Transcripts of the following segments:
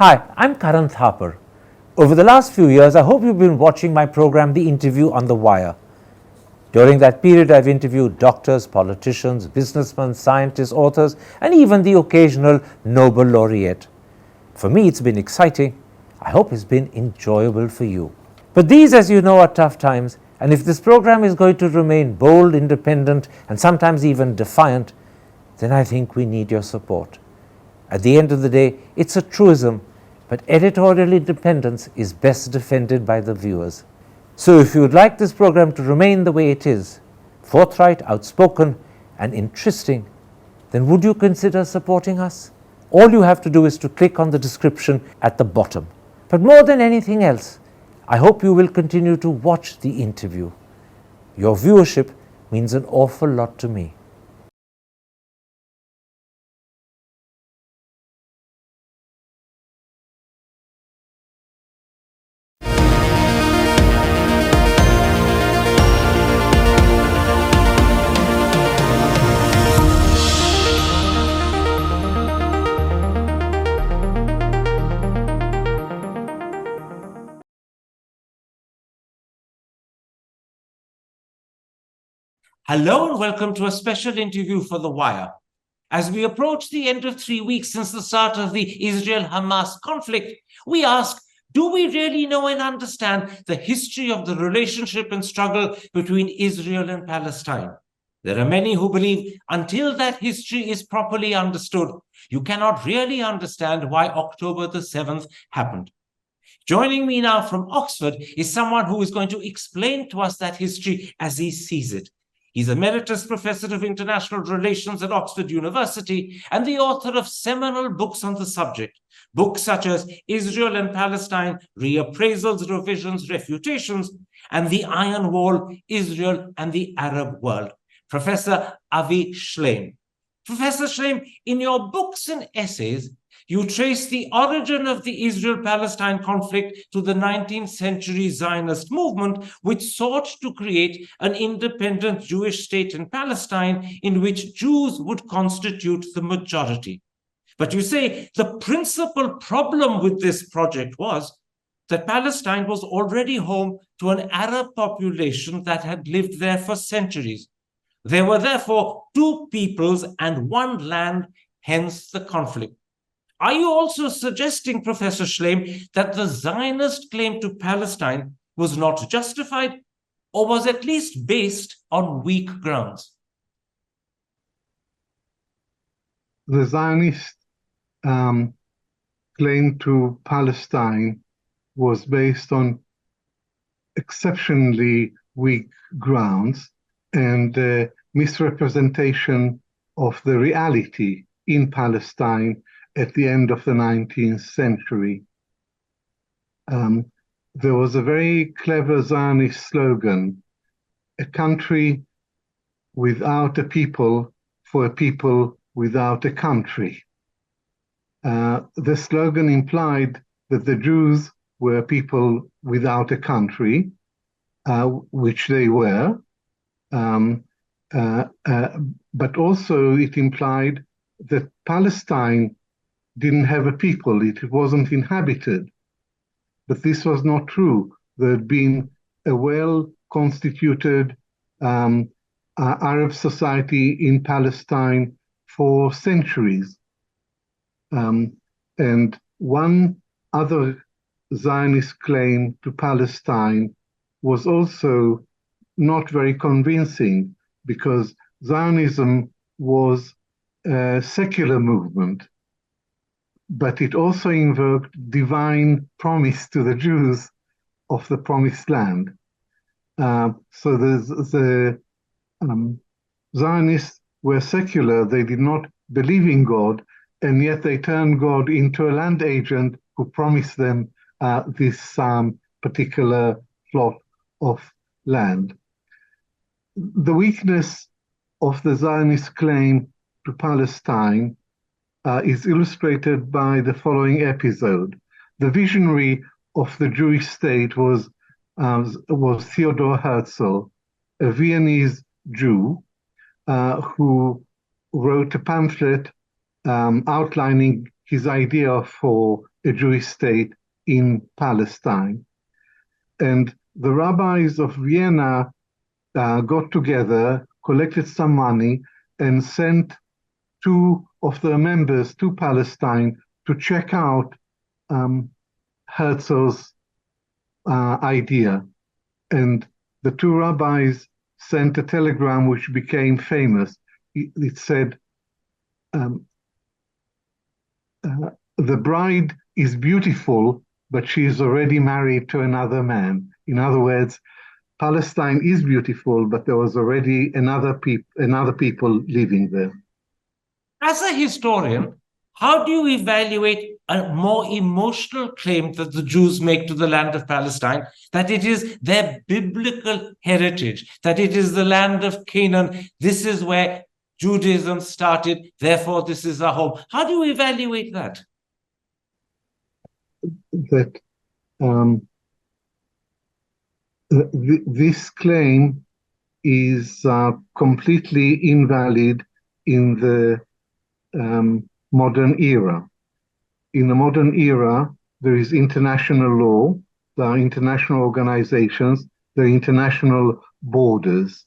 Hi, I'm Karan Thapar. Over the last few years, I hope you've been watching my program, The Interview on the Wire. During that period, I've interviewed doctors, politicians, businessmen, scientists, authors, and even the occasional Nobel laureate. For me, it's been exciting. I hope it's been enjoyable for you. But these, as you know, are tough times, and if this program is going to remain bold, independent, and sometimes even defiant, then I think we need your support. At the end of the day, it's a truism, but editorial independence is best defended by the viewers. So if you would like this program to remain the way it is, forthright, outspoken, and interesting, then would you consider supporting us? All you have to do is to click on the description at the bottom. But more than anything else, I hope you will continue to watch the interview. Your viewership means an awful lot to me. Hello and welcome to a special interview for The Wire. As we approach the end of 3 weeks since the start of the Israel-Hamas conflict, we ask, do we really know and understand the history of the relationship and struggle between Israel and Palestine? There are many who believe until that history is properly understood, you cannot really understand why October the 7th happened. Joining me now from Oxford is someone who is going to explain to us that history as he sees it. He's Emeritus Professor of International Relations at Oxford University and the author of seminal books on the subject. Books such as Israel and Palestine, Reappraisals, Revisions, Refutations, and The Iron Wall, Israel and the Arab World. Professor Avi Shlaim. Professor Shlaim, in your books and essays, you trace the origin of the Israel-Palestine conflict to the 19th century Zionist movement, which sought to create an independent Jewish state in Palestine in which Jews would constitute the majority. But you say the principal problem with this project was that Palestine was already home to an Arab population that had lived there for centuries. There were therefore two peoples and one land, hence the conflict. Are you also suggesting, Professor Shlaim, that the Zionist claim to Palestine was not justified or was at least based on weak grounds? The Zionist claim to Palestine was based on exceptionally weak grounds and misrepresentation of the reality in Palestine at the end of the 19th century. There was a very clever Zionist slogan, a country without a people for a people without a country. The slogan implied that the Jews were people without a country, which they were, but also it implied that Palestine didn't have a people, it wasn't inhabited. But this was not true. There had been a well-constituted Arab society in Palestine for centuries. And one other Zionist claim to Palestine was also not very convincing because Zionism was a secular movement, but it also invoked divine promise to the Jews of the promised land. So the Zionists were secular, they did not believe in God, and yet they turned God into a land agent who promised them this particular plot of land. The weakness of the Zionist claim to Palestine is illustrated by the following episode. The visionary of the Jewish state was Theodor Herzl, a Viennese Jew who wrote a pamphlet outlining his idea for a Jewish state in Palestine. And the rabbis of Vienna got together, collected some money, and sent two of their members to Palestine to check out Herzl's idea. And the two rabbis sent a telegram which became famous. It said, the bride is beautiful, but she is already married to another man. In other words, Palestine is beautiful, but there was already another people living there. As a historian, how do you evaluate a more emotional claim that the Jews make to the land of Palestine, that it is their biblical heritage, that it is the land of Canaan, this is where Judaism started, therefore this is our home? How do you evaluate that? That this claim is completely invalid in the modern era. In the modern era, there is international law, there are international organizations, there are international borders,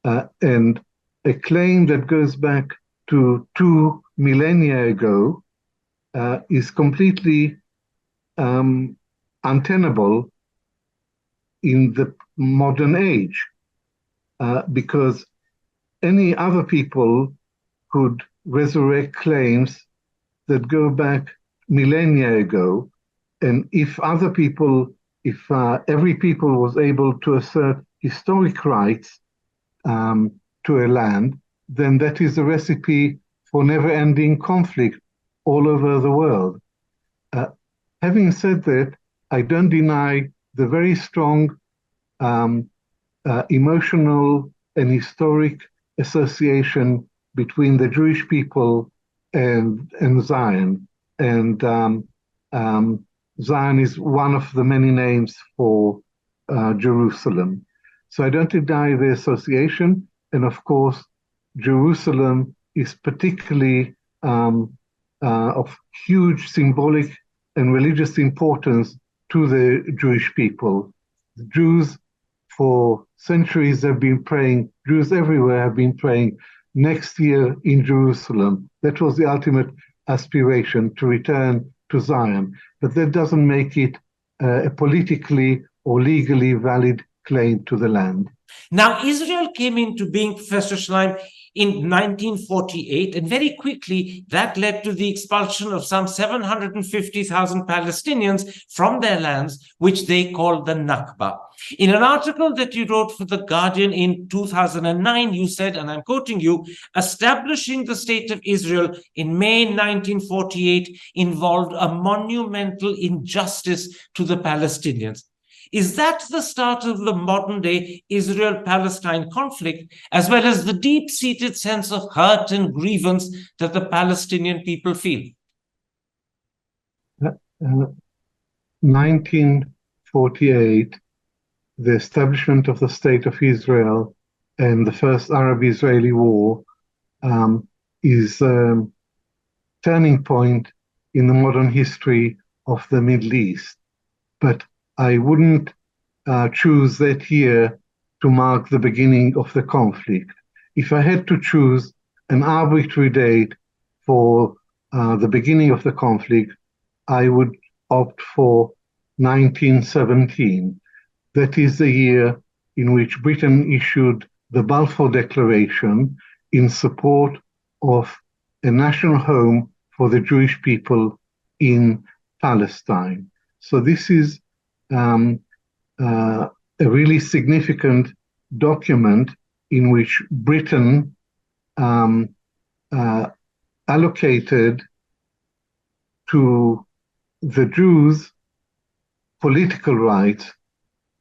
and a claim that goes back to 2 millennia ago is completely untenable in the modern age, because any other people could resurrect claims that go back millennia ago, and if every people was able to assert historic rights to a land, then that is a recipe for never-ending conflict all over the world. Having said that, I don't deny the very strong emotional and historic association between the Jewish people and Zion. And Zion is one of the many names for Jerusalem. So I don't deny the association. And of course, Jerusalem is particularly of huge symbolic and religious importance to the Jewish people. The Jews for centuries have been praying, Jews everywhere have been praying, next year in Jerusalem. That was the ultimate aspiration, to return to Zion. But that doesn't make it a politically or legally valid claim to the land. Now, Israel came into being, Professor Shlaim, in 1948, and very quickly that led to the expulsion of some 750,000 Palestinians from their lands, which they called the Nakba. In an article that you wrote for The Guardian in 2009, you said, and I'm quoting you, establishing the state of Israel in May 1948 involved a monumental injustice to the Palestinians. Is that the start of the modern-day Israel-Palestine conflict, as well as the deep-seated sense of hurt and grievance that the Palestinian people feel? 1948, the establishment of the State of Israel and the First Arab-Israeli War is a turning point in the modern history of the Middle East. But I wouldn't choose that year to mark the beginning of the conflict. If I had to choose an arbitrary date for the beginning of the conflict, I would opt for 1917. That is the year in which Britain issued the Balfour Declaration in support of a national home for the Jewish people in Palestine. So this is a really significant document in which Britain allocated to the Jews political rights,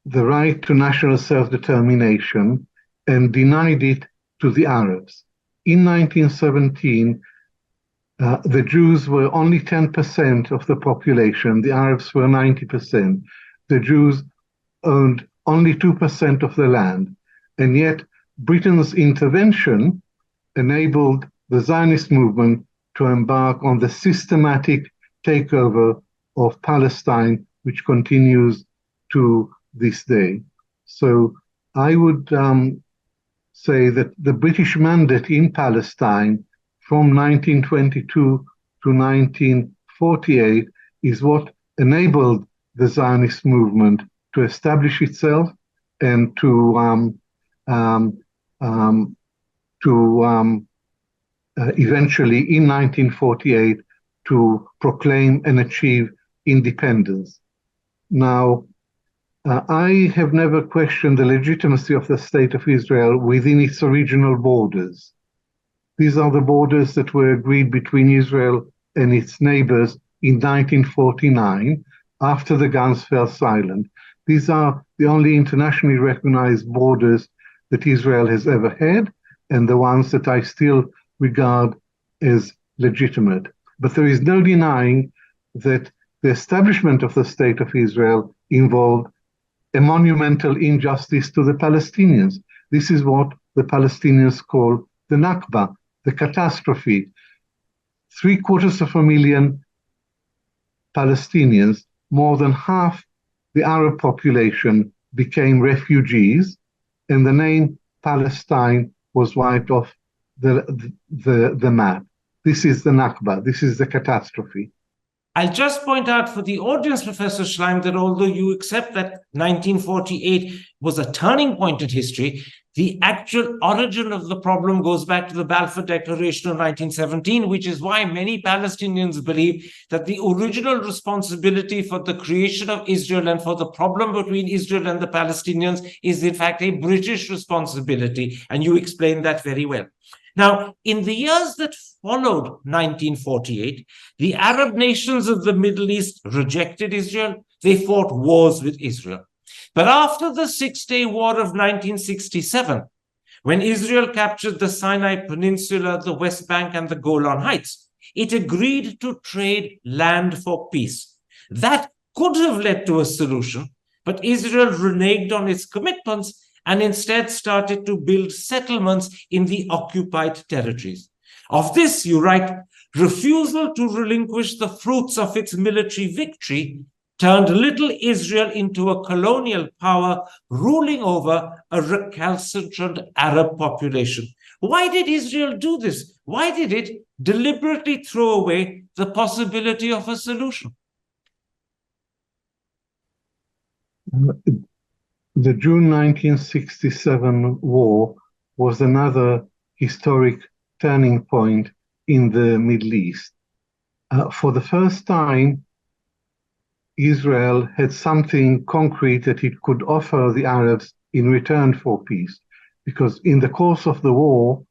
the right to national self-determination, and denied it to the Arabs. In 1917, the Jews were only 10% of the population, the Arabs were 90%. The Jews owned only 2% of the land, and yet Britain's intervention enabled the Zionist movement to embark on the systematic takeover of Palestine, which continues to this day. So I would say that the British mandate in Palestine from 1922 to 1948 is what enabled the Zionist movement to establish itself and to eventually in 1948 to proclaim and achieve independence. Now, I have never questioned the legitimacy of the State of Israel within its original borders. These are the borders that were agreed between Israel and its neighbors in 1949, after the guns fell silent. These are the only internationally recognized borders that Israel has ever had, and the ones that I still regard as legitimate. But there is no denying that the establishment of the State of Israel involved a monumental injustice to the Palestinians. This is what the Palestinians call the Nakba, the catastrophe. 750,000 Palestinians, more than half the Arab population, became refugees, and the name Palestine was wiped off the map. This is the Nakba, this is the catastrophe. I'll just point out for the audience, Professor Shlaim, that although you accept that 1948 was a turning point in history, the actual origin of the problem goes back to the Balfour Declaration of 1917, which is why many Palestinians believe that the original responsibility for the creation of Israel and for the problem between Israel and the Palestinians is in fact a British responsibility, and you explain that very well. Now, in the years that followed 1948, the Arab nations of the Middle East rejected Israel. They fought wars with Israel. But after the Six-Day War of 1967, when Israel captured the Sinai Peninsula, the West Bank, and the Golan Heights, it agreed to trade land for peace. That could have led to a solution, but Israel reneged on its commitments and instead started to build settlements in the occupied territories. Of this, you write, refusal to relinquish the fruits of its military victory turned little Israel into a colonial power ruling over a recalcitrant Arab population. Why did Israel do this? Why did it deliberately throw away the possibility of a solution? The June 1967 war was another historic turning point in the Middle East. For the first time, Israel had something concrete that it could offer the Arabs in return for peace, because in the course of the war,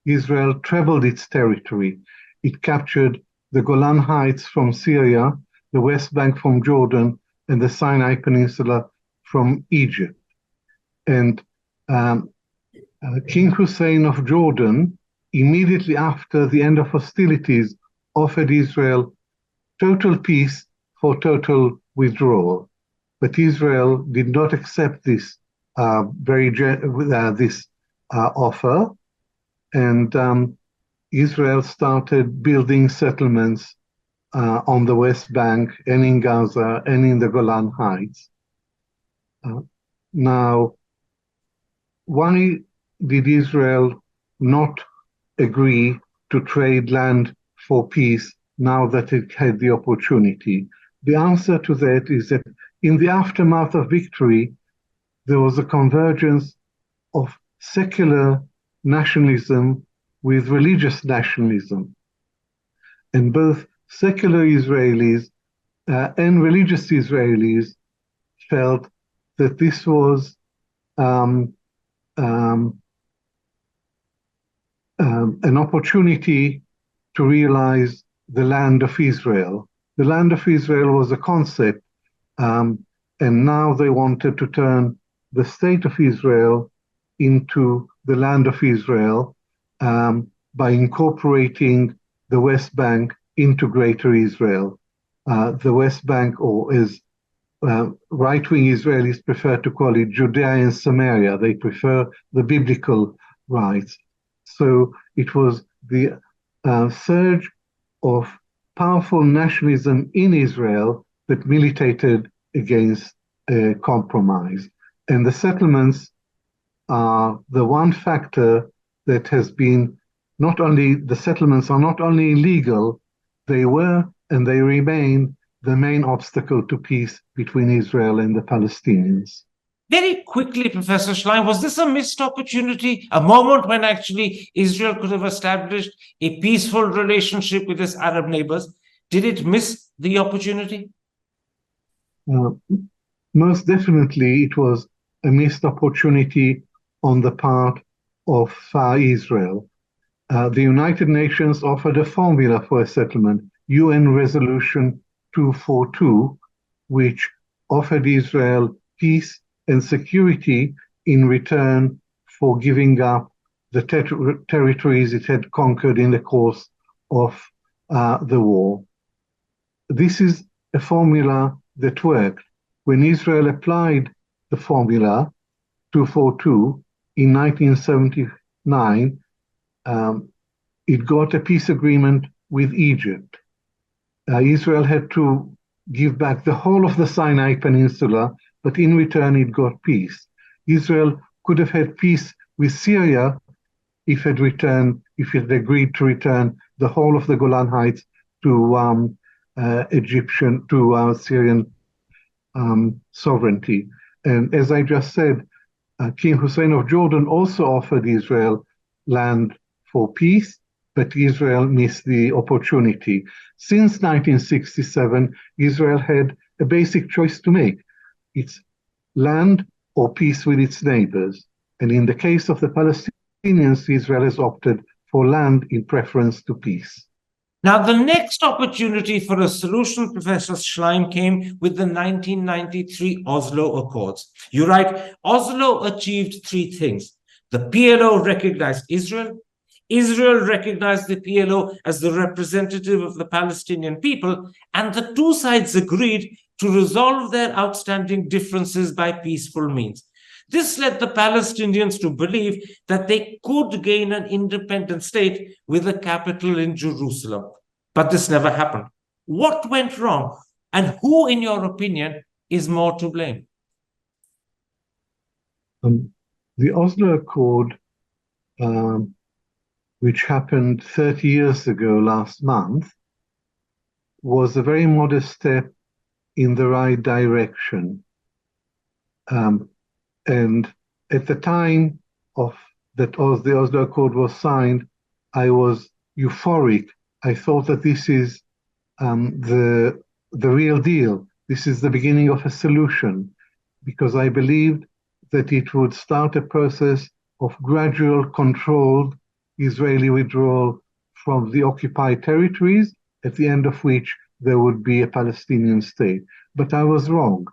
Israel trebled its territory. It captured the Golan Heights from Syria, the West Bank from Jordan, and the Sinai Peninsula from Egypt. And King Hussein of Jordan, immediately after the end of hostilities, offered Israel total peace for total withdrawal. But Israel did not accept this offer, and Israel started building settlements on the West Bank and in Gaza and in the Golan Heights. Now, why did Israel not agree to trade land for peace now that it had the opportunity? The answer to that is that in the aftermath of victory, there was a convergence of secular nationalism with religious nationalism. And both secular Israelis and religious Israelis felt that this was an opportunity to realize the land of Israel. The land of Israel was a concept, and now they wanted to turn the state of Israel into the land of Israel by incorporating the West Bank into Greater Israel. The West Bank, or as right-wing Israelis prefer to call it, Judea and Samaria. They prefer the biblical rights. So it was the surge of powerful nationalism in Israel that militated against compromise. And the settlements are the one factor that has been the settlements are not only illegal, they were and they remain the main obstacle to peace between Israel and the Palestinians. Very quickly, Professor Schlein, was this a missed opportunity, a moment when actually Israel could have established a peaceful relationship with its Arab neighbors? Did it miss the opportunity? Most definitely, it was a missed opportunity on the part of Israel. The United Nations offered a formula for a settlement, UN Resolution 242, which offered Israel peace and security in return for giving up the territories it had conquered in the course of the war. This is a formula that worked. When Israel applied the formula 242 in 1979, it got a peace agreement with Egypt. Israel had to give back the whole of the Sinai Peninsula, but in return it got peace. Israel could have had peace with Syria if it had agreed to return the whole of the Golan Heights to Syrian sovereignty. And as I just said, King Hussein of Jordan also offered Israel land for peace, but Israel missed the opportunity. Since 1967, Israel had a basic choice to make. It's land or peace with its neighbors. And in the case of the Palestinians, Israel has opted for land in preference to peace. Now, the next opportunity for a solution, Professor Schleim, came with the 1993 Oslo Accords. You write, Oslo achieved three things. The PLO recognized Israel. Israel recognized the PLO as the representative of the Palestinian people, and the two sides agreed to resolve their outstanding differences by peaceful means. This led the Palestinians to believe that they could gain an independent state with a capital in Jerusalem. But this never happened. What went wrong? And who, in your opinion, is more to blame? The Oslo Accord, which happened 30 years ago last month, was a very modest step in the right direction. And at the time the Oslo Accord was signed, I was euphoric. I thought that this is the real deal. This is the beginning of a solution, because I believed that it would start a process of gradual, controlled Israeli withdrawal from the occupied territories, at the end of which there would be a Palestinian state. But I was wrong.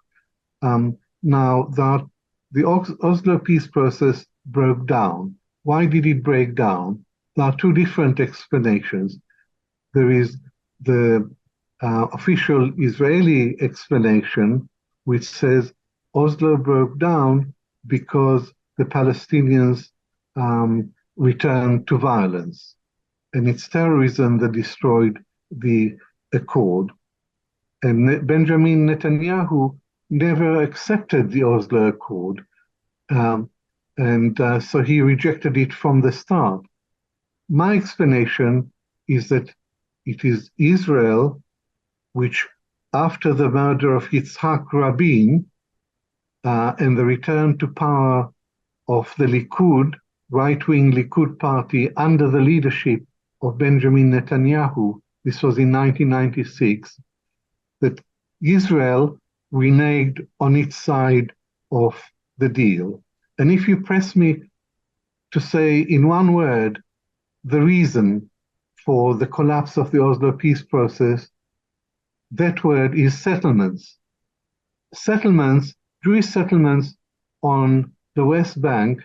Now that the Oslo peace process broke down. Why did it break down? There are two different explanations. There is the official Israeli explanation, which says Oslo broke down because the Palestinians returned to violence, and it's terrorism that destroyed the accord. And Benjamin Netanyahu never accepted the Oslo Accord, so he rejected it from the start. My explanation is that it is Israel which, after the murder of Yitzhak Rabin and the return to power of the Likud, right-wing Likud party under the leadership of Benjamin Netanyahu, this was in 1996, that Israel reneged on its side of the deal. And if you press me to say in one word the reason for the collapse of the Oslo peace process, that word is settlements. Settlements, Jewish settlements on the West Bank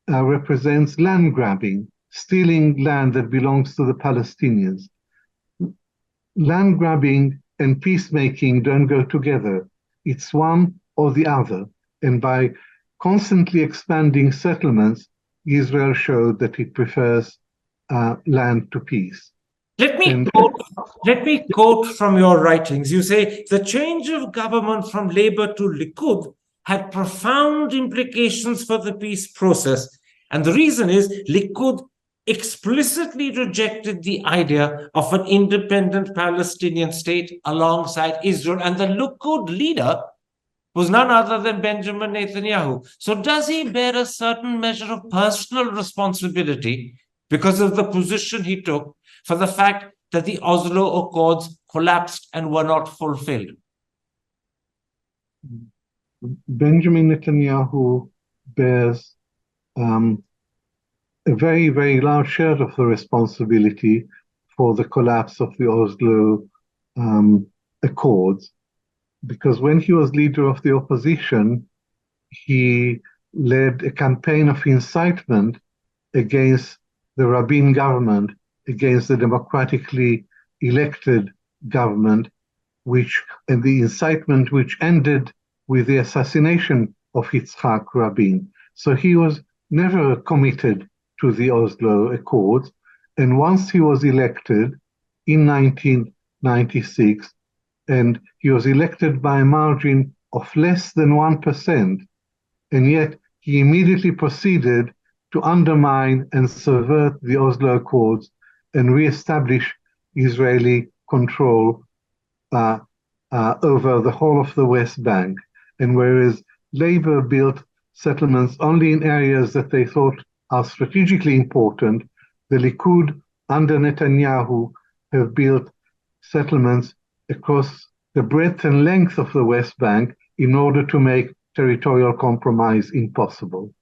represents land grabbing, stealing land that belongs to the Palestinians. Land grabbing and peacemaking don't go together. It's one or the other. And by constantly expanding settlements, Israel showed that it prefers land to peace. Let me And quote, let me quote from your writings. You say the change of government from Labour to Likud had profound implications for the peace process. And the reason is Likud explicitly rejected the idea of an independent Palestinian state alongside Israel. And the Likud leader was none other than Benjamin Netanyahu. So does he bear a certain measure of personal responsibility because of the position he took for the fact that the Oslo Accords collapsed and were not fulfilled? Benjamin Netanyahu bears a very, very large share of the responsibility for the collapse of the Oslo Accords, because when he was leader of the opposition, he led a campaign of incitement against the Rabin government, against the democratically elected government, and the incitement which ended with the assassination of Yitzhak Rabin. So he was never committed to the Oslo Accords. And once he was elected in 1996, and he was elected by a margin of less than 1%, and yet he immediately proceeded to undermine and subvert the Oslo Accords and re-establish Israeli control over the whole of the West Bank. And whereas Labour built settlements only in areas that they thought are strategically important, the Likud under Netanyahu have built settlements across the breadth and length of the West Bank in order to make territorial compromise impossible.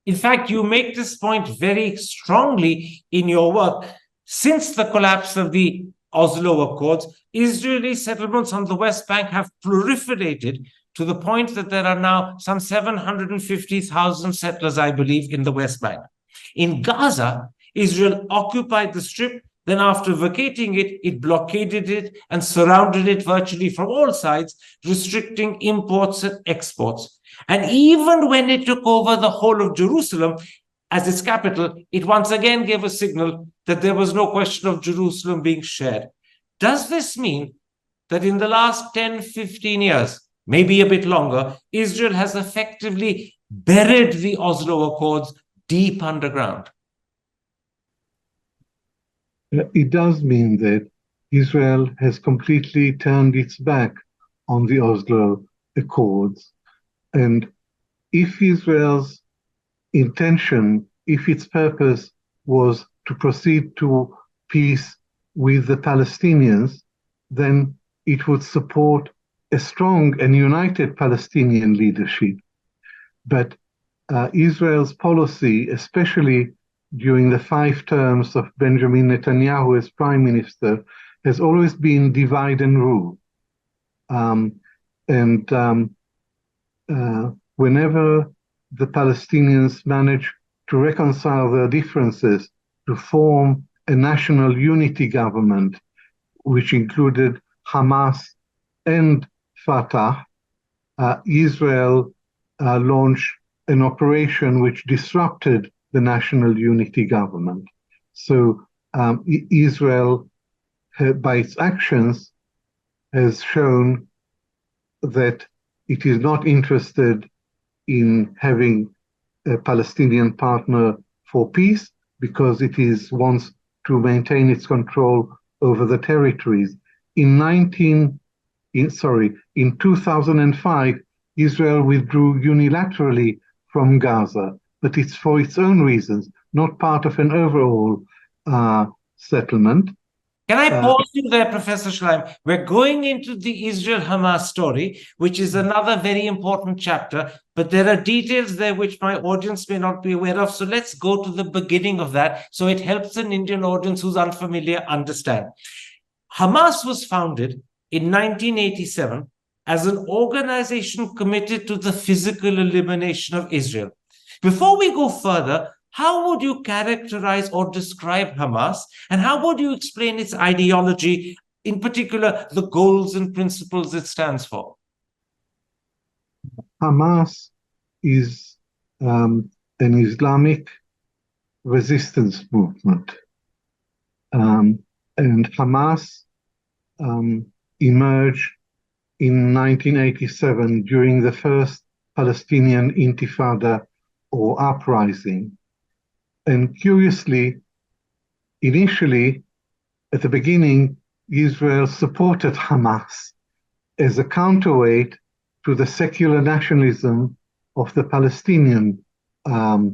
In fact, you make this point very strongly in your work. Since the collapse of the Oslo Accords, Israeli settlements on the West Bank have proliferated to the point that there are now some 750,000 settlers, I believe, in the West Bank. In Gaza, Israel occupied the Strip. Then after vacating it, it blockaded it and surrounded it virtually from all sides, restricting imports and exports. And even when it took over the whole of Jerusalem as its capital, it once again gave a signal that there was no question of Jerusalem being shared. Does this mean that in the last 10, 15 years, maybe a bit longer, Israel has effectively buried the Oslo Accords deep underground? It does mean that Israel has completely turned its back on the Oslo Accords. And if Israel's intention, if its purpose was to proceed to peace with the Palestinians, then it would support a strong and united Palestinian leadership. But Israel's policy, especially during the 5 terms of Benjamin Netanyahu as prime minister, has always been divide and rule. Whenever the Palestinians manage to reconcile their differences to form a national unity government, which included Hamas and Fatah, Israel launched an operation which disrupted the national unity government. So Israel, by its actions, has shown that it is not interested in having a Palestinian partner for peace because it wants to maintain its control over the territories. In 2005, Israel withdrew unilaterally from Gaza, but it's for its own reasons, not part of an overall settlement. Can I pause you there, Professor Shlaim? We're going into the Israel-Hamas story, which is another very important chapter, but there are details there which my audience may not be aware of. So let's go to the beginning of that so it helps an Indian audience who's unfamiliar understand. Hamas was founded in 1987 as an organization committed to the physical elimination of Israel. Before we go further, how would you characterize or describe Hamas, and how would you explain its ideology, in particular, the goals and principles it stands for? Hamas is an Islamic resistance movement. And and Hamas emerged in 1987 during the first Palestinian Intifada or uprising. And curiously, initially, at the beginning, Israel supported Hamas as a counterweight to the secular nationalism of the Palestinian of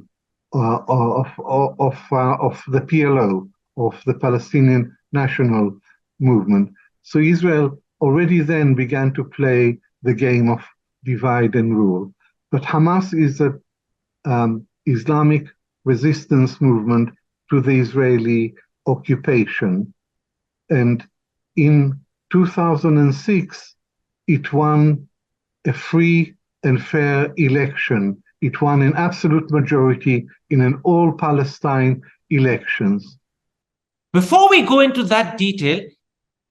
the PLO, of the Palestinian National Movement. So Israel already then began to play the game of divide and rule. But Hamas is an Islamic resistance movement to the Israeli occupation. And in 2006, it won a free and fair election. It won an absolute majority in an all-Palestine elections. Before we go into that detail,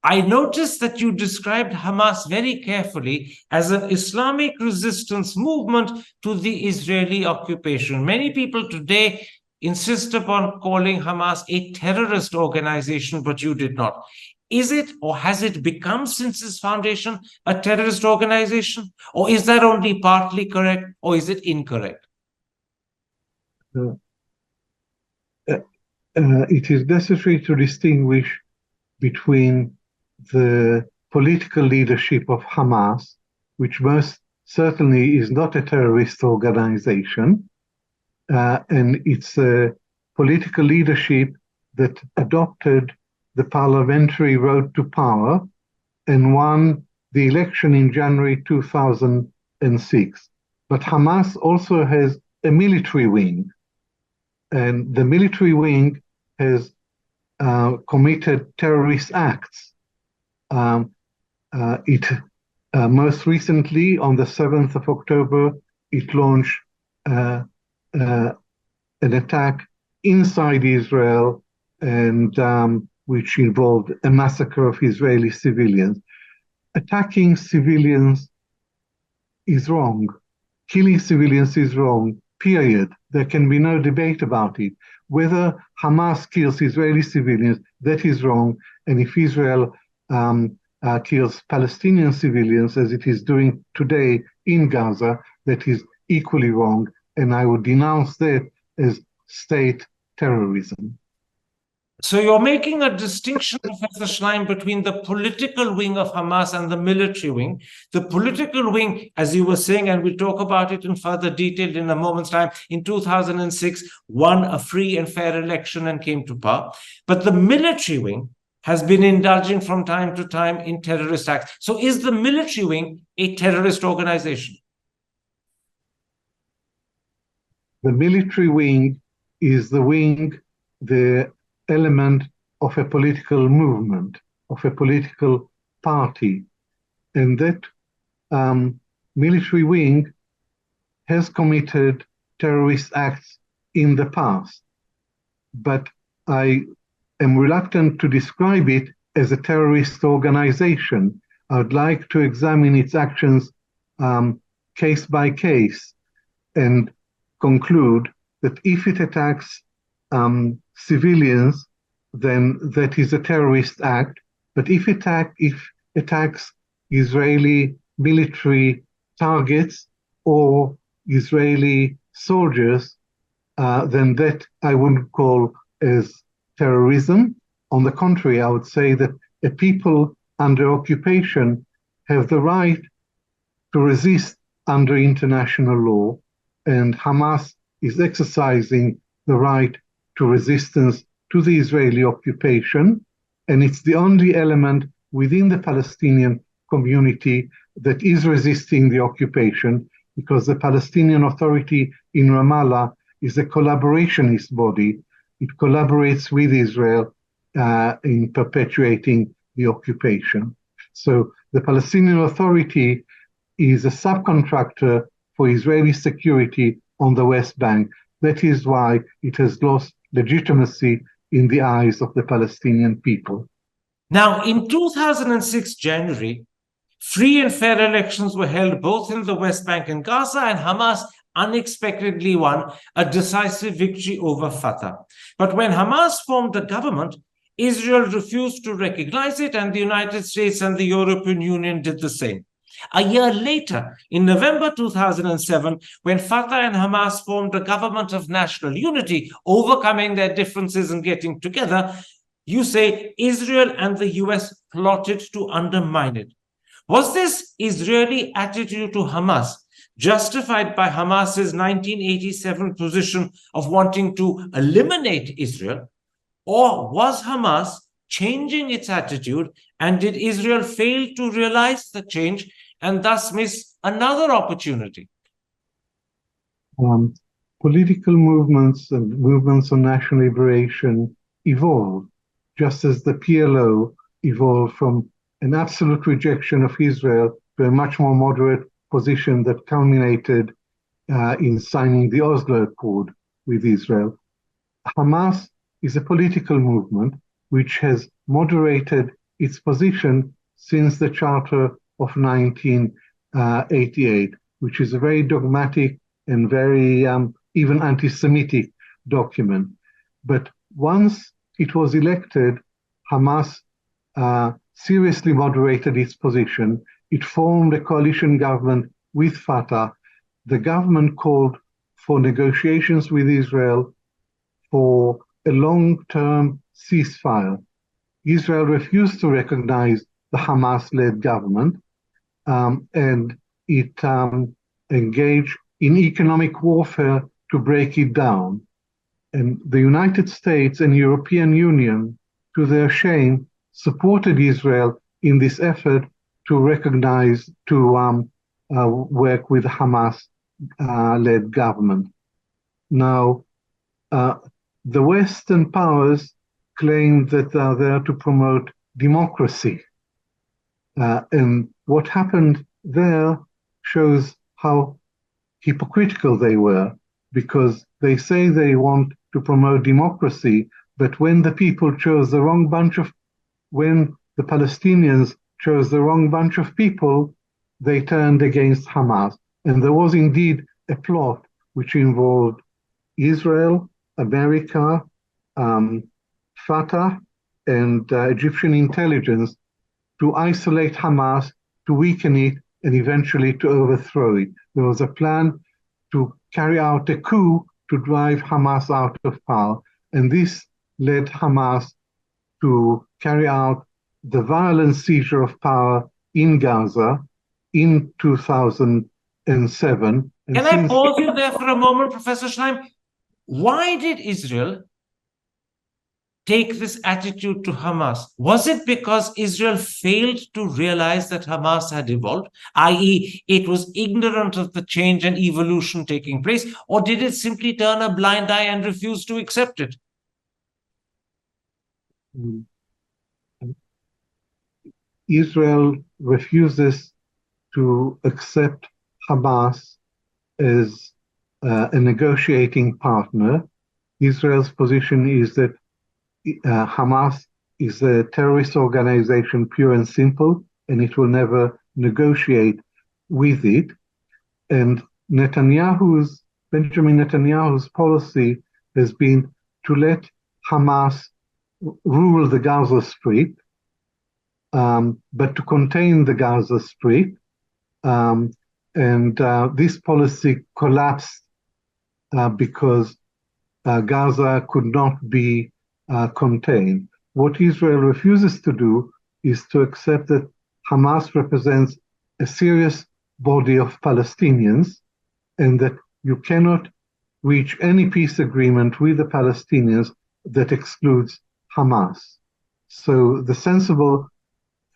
I noticed that you described Hamas very carefully as an Islamic resistance movement to the Israeli occupation. Many people today insist upon calling Hamas a terrorist organization, but you did not. Is it, or has it become since its foundation, a terrorist organization? Or is that only partly correct, or is it incorrect? It is necessary to distinguish between the political leadership of Hamas, which most certainly is not a terrorist organization, and it's a political leadership that adopted the parliamentary road to power and won the election in January 2006. But Hamas also has a military wing, and the military wing has committed terrorist acts. Most recently, on the 7th of October, it launched an attack inside Israel, and which involved a massacre of Israeli civilians. Attacking civilians is wrong. Killing civilians is wrong, period. There can be no debate about it. Whether Hamas kills Israeli civilians, that is wrong. And if Israel kills Palestinian civilians, as it is doing today in Gaza, that is equally wrong. And I would denounce that as state terrorism. So you're making a distinction, Professor Shlaim, between the political wing of Hamas and the military wing. The political wing, as you were saying, and we'll talk about it in further detail in a moment's time, in 2006, won a free and fair election and came to power. But the military wing has been indulging from time to time in terrorist acts. So is the military wing a terrorist organization? The military wing is the element of a political movement, of a political party. And that military wing has committed terrorist acts in the past. But I am reluctant to describe it as a terrorist organization. I would like to examine its actions case by case and conclude that if it attacks civilians, then that is a terrorist act. But if it attacks Israeli military targets or Israeli soldiers, then that I wouldn't call as terrorism. On the contrary, I would say that a people under occupation have the right to resist under international law, and Hamas is exercising the right to resistance to the Israeli occupation, and it's the only element within the Palestinian community that is resisting the occupation, because the Palestinian Authority in Ramallah is a collaborationist body. It collaborates with Israel in perpetuating the occupation. So the Palestinian Authority is a subcontractor for Israeli security on the West Bank. That is why it has lost legitimacy in the eyes of the Palestinian people. Now, in 2006 January, free and fair elections were held both in the West Bank and Gaza, and Hamas unexpectedly won a decisive victory over Fatah. But when Hamas formed the government, Israel refused to recognize it, and the United States and the European Union did the same. A year later, in November 2007, when Fatah and Hamas formed a government of national unity, overcoming their differences and getting together, you say Israel and the US plotted to undermine it. Was this Israeli attitude to Hamas justified by Hamas's 1987 position of wanting to eliminate Israel? Or was Hamas changing its attitude, and did Israel fail to realize the change and thus miss another opportunity? Political movements and movements of national liberation evolve, just as the PLO evolved from an absolute rejection of Israel to a much more moderate position that culminated in signing the Oslo Accord with Israel. Hamas is a political movement which has moderated its position since the Charter of 1988, which is a very dogmatic and very even anti-Semitic document. But once it was elected, Hamas seriously moderated its position. It formed a coalition government with Fatah. The government called for negotiations with Israel for a long-term ceasefire. Israel refused to recognize the Hamas-led government, and it engaged in economic warfare to break it down. And the United States and European Union, to their shame, supported Israel in this effort to recognize, to work with the Hamas-led government. Now, the Western powers claim that they are there to promote democracy. And what happened there shows how hypocritical they were, because they say they want to promote democracy, but when the people chose the wrong bunch of, when the Palestinians chose the wrong bunch of people, they turned against Hamas. And there was indeed a plot which involved Israel, America, Fatah, and Egyptian intelligence to isolate Hamas, to weaken it, and eventually to overthrow it. There was a plan to carry out a coup to drive Hamas out of power, and this led Hamas to carry out the violent seizure of power in Gaza in 2007. And Can I pause you there for a moment, Professor Shlaim? Why did Israel take this attitude to Hamas? Was it because Israel failed to realize that Hamas had evolved, i.e., it was ignorant of the change and evolution taking place, or did it simply turn a blind eye and refuse to accept it? Israel refuses to accept Hamas as a negotiating partner. Israel's position is that Hamas is a terrorist organization, pure and simple, and it will never negotiate with it. And Benjamin Netanyahu's policy has been to let Hamas rule the Gaza Strip, but to contain the Gaza Strip. And this policy collapsed because Gaza could not be contained. What Israel refuses to do is to accept that Hamas represents a serious body of Palestinians, and that you cannot reach any peace agreement with the Palestinians that excludes Hamas. So the sensible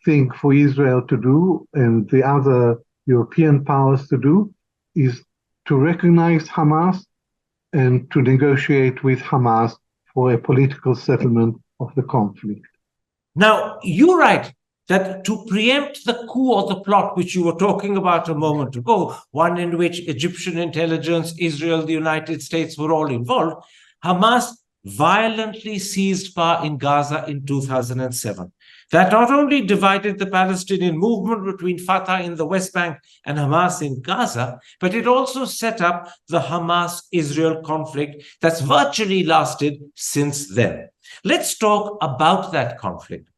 thing for Israel to do, and the other European powers to do, is to recognize Hamas and to negotiate with Hamas for a political settlement of the conflict. Now, you write that to preempt the coup or the plot which you were talking about a moment ago, one in which Egyptian intelligence, Israel, the United States were all involved, Hamas violently seized power in Gaza in 2007. That not only divided the Palestinian movement between Fatah in the West Bank and Hamas in Gaza, but it also set up the Hamas-Israel conflict that's virtually lasted since then. Let's talk about that conflict.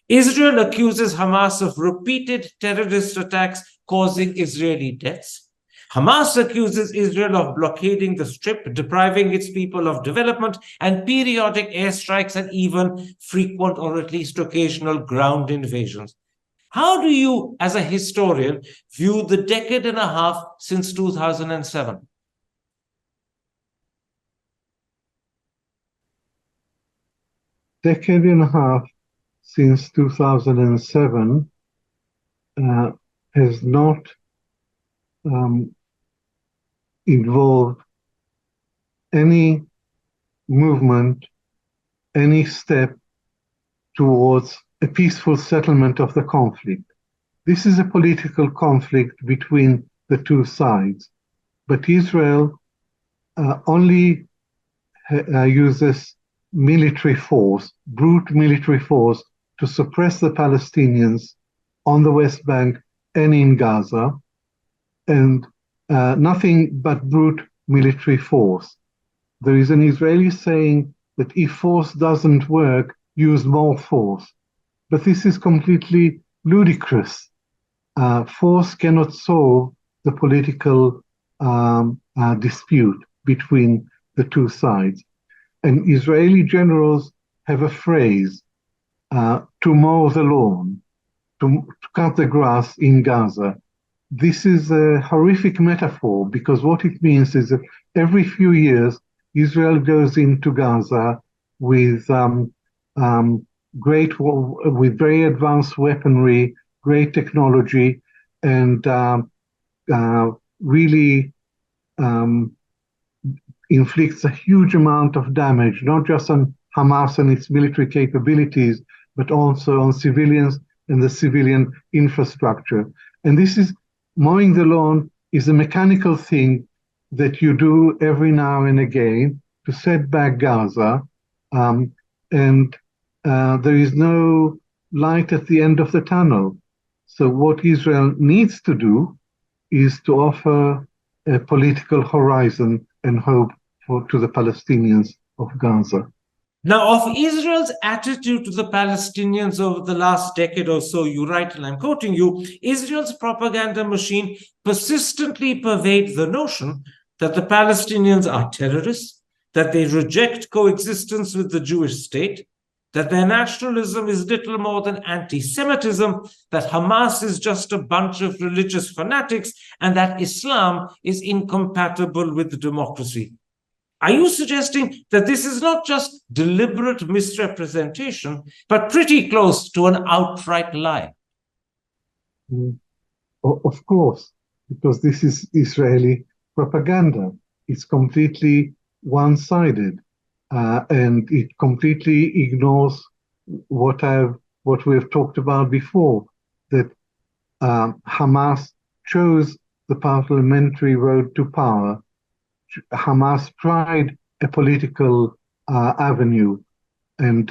Israel accuses Hamas of repeated terrorist attacks causing Israeli deaths. Hamas accuses Israel of blockading the Strip, depriving its people of development, and periodic airstrikes and even frequent or at least occasional ground invasions. How do you, as a historian, view the decade and a half since 2007? Decade and a half since 2007 has not involved any movement, any step towards a peaceful settlement of the conflict. This is a political conflict between the two sides, but Israel only uses military force, brute military force, to suppress the Palestinians on the West Bank and in Gaza, and nothing but brute military force. There is an Israeli saying that if force doesn't work, use more force. But this is completely ludicrous. Force cannot solve the political dispute between the two sides. And Israeli generals have a phrase, to mow the lawn, to cut the grass in Gaza. This is a horrific metaphor, because what it means is that every few years, Israel goes into Gaza with with very advanced weaponry, great technology, and really inflicts a huge amount of damage, not just on Hamas and its military capabilities, but also on civilians and the civilian infrastructure. And this is, mowing the lawn is a mechanical thing that you do every now and again to set back Gaza, and there is no light at the end of the tunnel. So what Israel needs to do is to offer a political horizon and hope to the Palestinians of Gaza. Now, of Israel's attitude to the Palestinians over the last decade or so, you write, and I'm quoting you, Israel's propaganda machine persistently pervades the notion that the Palestinians are terrorists, that they reject coexistence with the Jewish state, that their nationalism is little more than anti-Semitism, that Hamas is just a bunch of religious fanatics, and that Islam is incompatible with democracy. Are you suggesting that this is not just deliberate misrepresentation, but pretty close to an outright lie? Of course, because this is Israeli propaganda. It's completely one-sided, and it completely ignores what we have talked about before, that Hamas chose the parliamentary road to power. Hamas tried a political avenue, and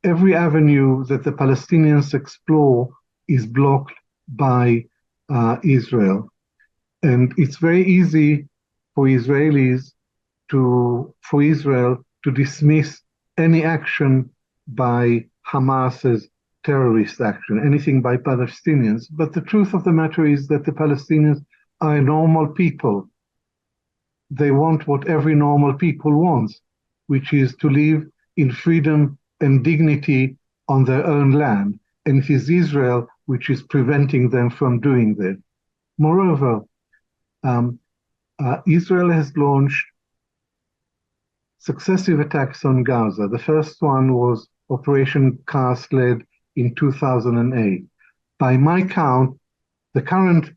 every avenue that the Palestinians explore is blocked by Israel. And it's very easy for Israel to dismiss any action by Hamas as terrorist action, anything by Palestinians. But the truth of the matter is that the Palestinians are normal people. They want what every normal people wants, which is to live in freedom and dignity on their own land. And it is Israel which is preventing them from doing that. Moreover, Israel has launched successive attacks on Gaza. The first one was Operation Cast Lead in 2008. By my count, the current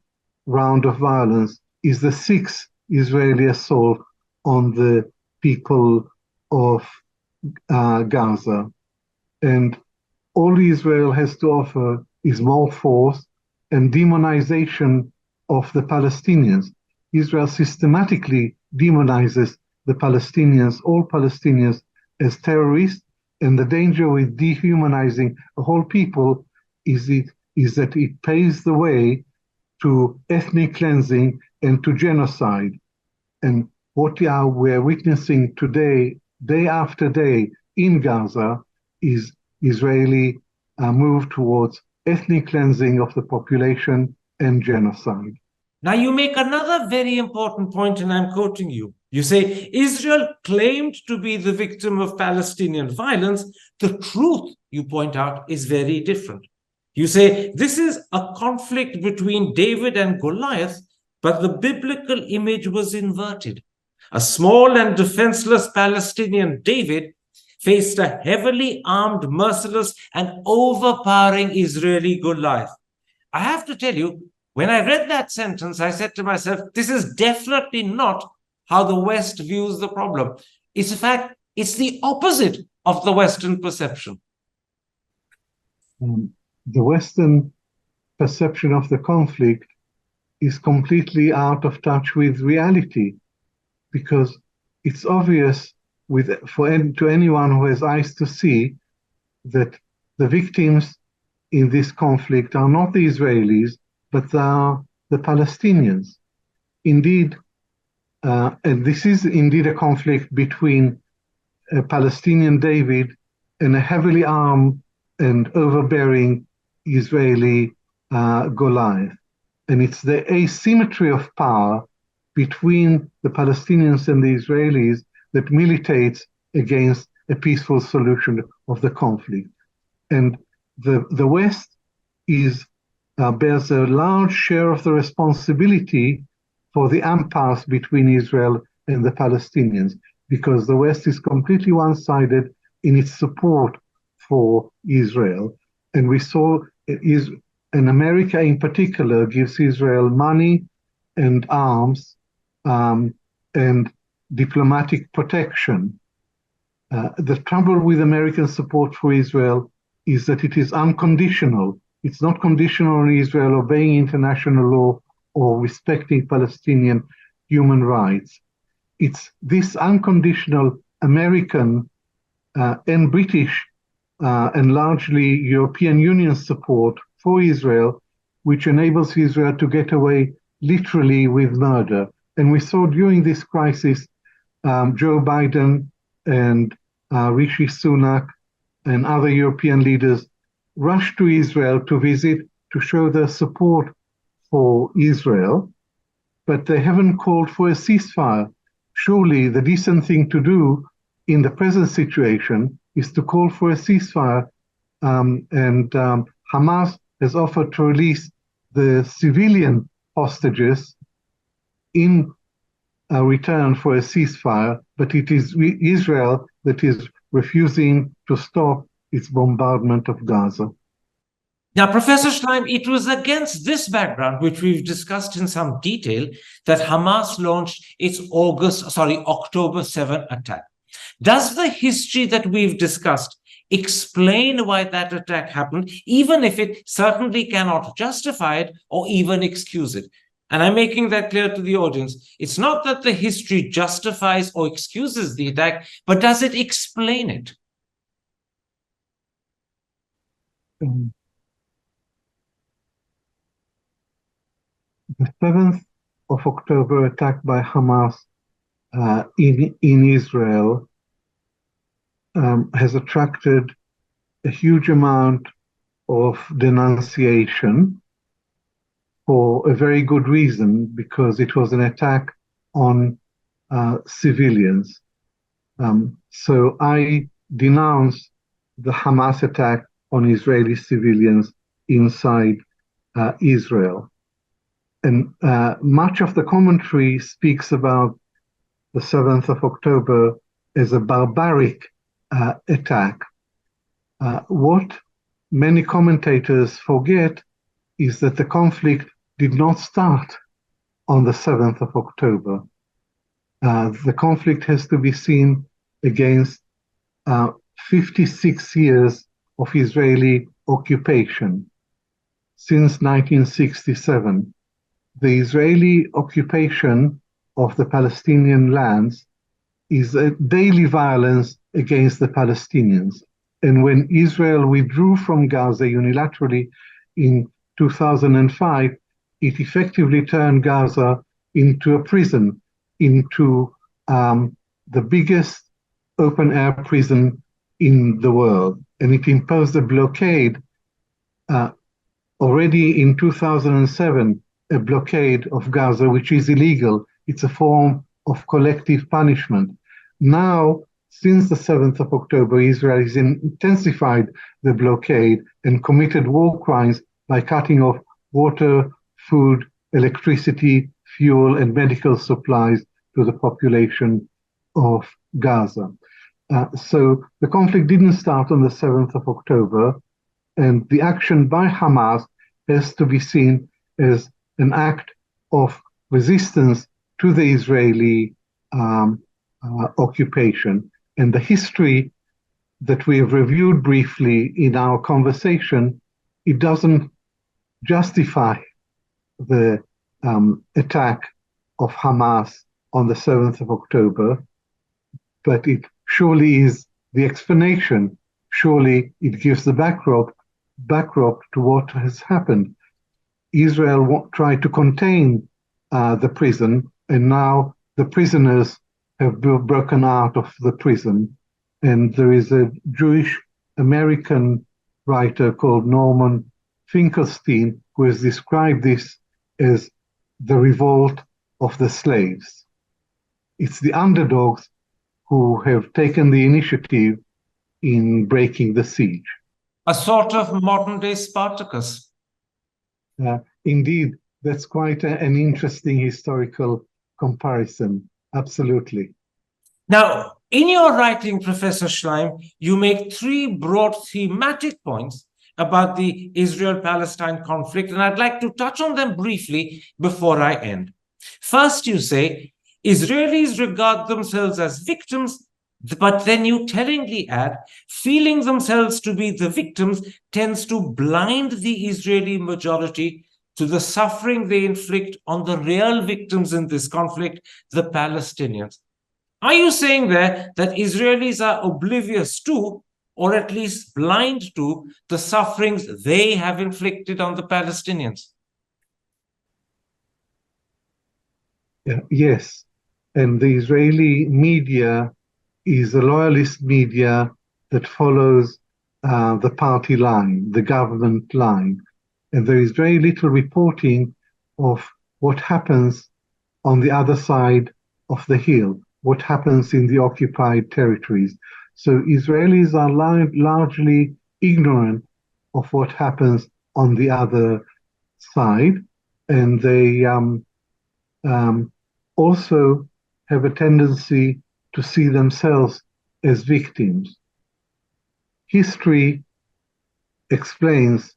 round of violence is the sixth Israeli assault on the people of Gaza. And all Israel has to offer is more force and demonization of the Palestinians. Israel systematically demonizes the Palestinians, all Palestinians, as terrorists, and the danger with dehumanizing a whole people is that it paves the way to ethnic cleansing and to genocide. And what we're witnessing today, day after day in Gaza, is Israeli move towards ethnic cleansing of the population and genocide. Now, you make another very important point, and I'm quoting you. You say, Israel claimed to be the victim of Palestinian violence. The truth, you point out, is very different. You say, this is a conflict between David and Goliath, but the biblical image was inverted. A small and defenseless Palestinian David faced a heavily armed, merciless, and overpowering Israeli Goliath. I have to tell you, when I read that sentence, I said to myself, this is definitely not how the West views the problem. It's in fact, it's the opposite of the Western perception. The Western perception of the conflict is completely out of touch with reality, because it's obvious to anyone who has eyes to see that the victims in this conflict are not the Israelis, but they are the Palestinians. Indeed, and this is indeed a conflict between a Palestinian David and a heavily armed and overbearing Israeli Goliath. And it's the asymmetry of power between the Palestinians and the Israelis that militates against a peaceful solution of the conflict. And the West bears a large share of the responsibility for the impasse between Israel and the Palestinians, because the West is completely one-sided in its support for Israel. And we saw, and America in particular gives Israel money and arms and diplomatic protection. The trouble with American support for Israel is that it is unconditional. It's not conditional on Israel obeying international law or respecting Palestinian human rights. It's this unconditional American and British and largely European Union support for Israel, which enables Israel to get away literally with murder. And we saw during this crisis, Joe Biden and Rishi Sunak and other European leaders rushed to Israel to visit, to show their support for Israel, but they haven't called for a ceasefire. Surely the decent thing to do in the present situation is to call for a ceasefire, and Hamas has offered to release the civilian hostages in return for a ceasefire, but it is Israel that is refusing to stop its bombardment of Gaza. Now, Professor Shlaim, it was against this background, which we've discussed in some detail, that Hamas launched its October 7 attack. Does the history that we've discussed explain why that attack happened, even if it certainly cannot justify it or even excuse it? And I'm making that clear to the audience. It's not that the history justifies or excuses the attack, but does it explain it? The 7th of October attack by Hamas in Israel has attracted a huge amount of denunciation for a very good reason, because it was an attack on civilians. So I denounce the Hamas attack on Israeli civilians inside Israel. And much of the commentary speaks about the 7th of October as a barbaric attack. What many commentators forget is that the conflict did not start on the 7th of October. The conflict has to be seen against 56 years of Israeli occupation. Since 1967, the Israeli occupation of the Palestinian lands is a daily violence against the Palestinians. And when Israel withdrew from Gaza unilaterally in 2005, it effectively turned Gaza into a prison, into the biggest open-air prison in the world, and it imposed a blockade already in 2007, a blockade of Gaza, which is illegal. It's a form of collective punishment. Now, since the 7th of October, Israel has intensified the blockade and committed war crimes by cutting off water, food, electricity, fuel, and medical supplies to the population of Gaza. So the conflict didn't start on the 7th of October, and the action by Hamas has to be seen as an act of resistance to the Israeli occupation. And the history that we have reviewed briefly in our conversation, it doesn't justify the attack of Hamas on the 7th of October, but it surely is the explanation. Surely it gives the backdrop to what has happened. Israel tried to contain the prison, and now the prisoners have broken out of the prison. And there is a Jewish American writer called Norman Finkelstein who has described this as the revolt of the slaves. It's the underdogs who have taken the initiative in breaking the siege. A sort of modern-day Spartacus. Indeed, that's quite an interesting historical comparison. Absolutely. Now, in your writing, Professor Shlaim, you make three broad thematic points about the Israel-Palestine conflict, and I'd like to touch on them briefly before I end. First, you say, Israelis regard themselves as victims, but then you tellingly add, feeling themselves to be the victims tends to blind the Israeli majority to the suffering they inflict on the real victims in this conflict, the Palestinians. Are you saying there that Israelis are oblivious to, or at least blind to, the sufferings they have inflicted on the Palestinians? Yes, and the Israeli media is a loyalist media that follows the party line, the government line. And there is very little reporting of what happens on the other side of the hill, what happens in the occupied territories. So Israelis are largely ignorant of what happens on the other side, and they also have a tendency to see themselves as victims. History explains